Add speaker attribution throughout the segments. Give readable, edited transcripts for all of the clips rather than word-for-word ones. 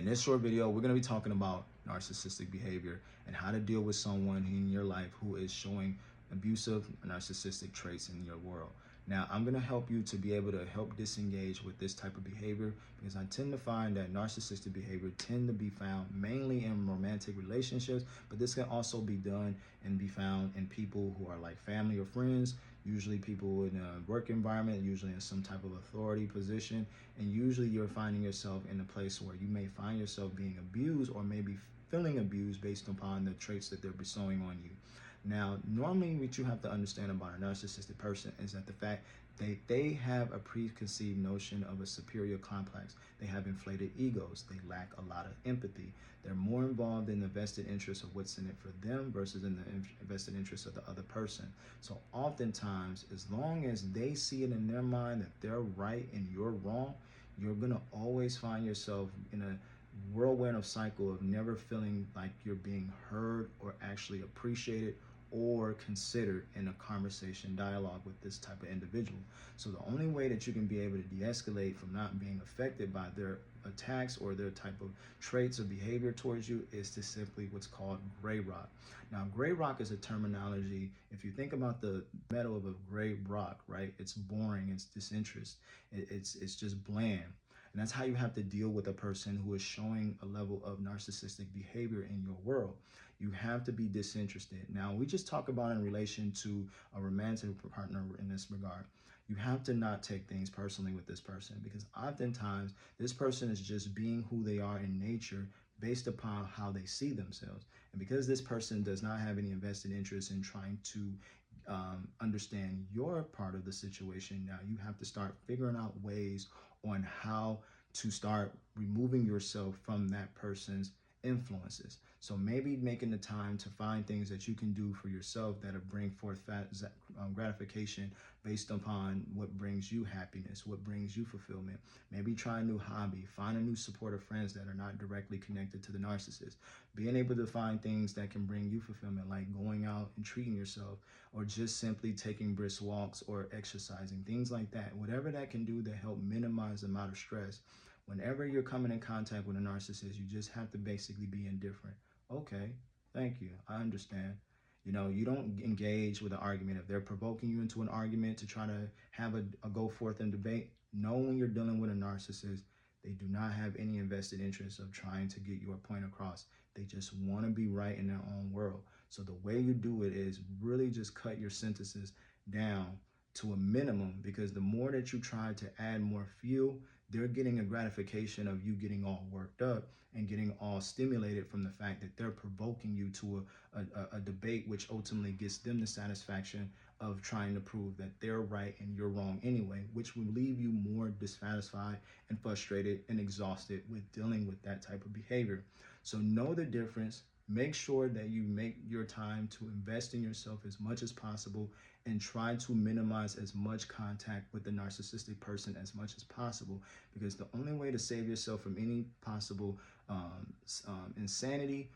Speaker 1: In this short video, we're going to be talking about narcissistic behavior and how to deal with someone in your life who is showing abusive narcissistic traits in your world. Now, I'm going to help you to be able to help disengage with this type of behavior, because I tend to find that narcissistic behavior tend to be found mainly in romantic relationships, but this can also be done and be found in people who are like family or friends, usually people in a work environment, usually in some type of authority position, and usually you're finding yourself in a place where you may find yourself being abused or maybe feeling abused based upon the traits that they're bestowing on you. Now, normally what you have to understand about a narcissistic person is that the fact they have a preconceived notion of a superior complex. They have inflated egos. They lack a lot of empathy. They're more involved in the vested interest of what's in it for them versus in the vested interest of the other person. So oftentimes, as long as they see it in their mind that they're right and you're wrong, you're going to always find yourself in a whirlwind of cycle of never feeling like you're being heard or actually appreciated or considered in a conversation dialogue with this type of individual. So the only way that you can be able to de-escalate from not being affected by their attacks or their type of traits or behavior towards you is to simply what's called gray rock. Now, gray rock is a terminology. If you think about the metal of a gray rock, right? It's boring, it's disinterested, it's just bland. And that's how you have to deal with a person who is showing a level of narcissistic behavior in your world. You have to be disinterested. Now, we just talk about in relation to a romantic partner in this regard. You have to not take things personally with this person, because oftentimes this person is just being who they are in nature based upon how they see themselves. And because this person does not have any invested interest in trying to understand your part of the situation, now you have to start figuring out ways on how to start removing yourself from that person's influences. So maybe making the time to find things that you can do for yourself that will bring forth gratification based upon what brings you happiness, what brings you fulfillment. Maybe try a new hobby, find a new supportive friends that are not directly connected to the narcissist. Being able to find things that can bring you fulfillment, like going out and treating yourself, or just simply taking brisk walks or exercising, things like that. Whatever that can do to help minimize the amount of stress. Whenever you're coming in contact with a narcissist, you just have to basically be indifferent. Okay, thank you, I understand. You know, you don't engage with an argument. If they're provoking you into an argument to try to have a go forth and debate, know when you're dealing with a narcissist, they do not have any invested interest of trying to get your point across. They just want to be right in their own world. So the way you do it is really just cut your sentences down to a minimum, because the more that you try to add more fuel, they're getting a gratification of you getting all worked up and getting all stimulated from the fact that they're provoking you to a debate, which ultimately gets them the satisfaction of trying to prove that they're right and you're wrong anyway, which will leave you more dissatisfied and frustrated and exhausted with dealing with that type of behavior. So know the difference. Make sure that you make your time to invest in yourself as much as possible and try to minimize as much contact with the narcissistic person as much as possible, because the only way to save yourself from any possible insanity,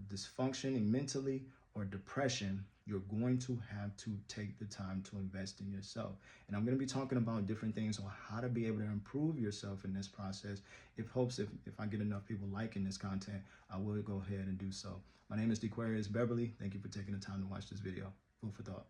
Speaker 1: dysfunctioning mentally, or depression, you're going to have to take the time to invest in yourself. And I'm going to be talking about different things on how to be able to improve yourself in this process. If I get enough people liking this content, I will go ahead and do so. My name is Dequarius Beverly. Thank you for taking the time to watch this video. Food for thought.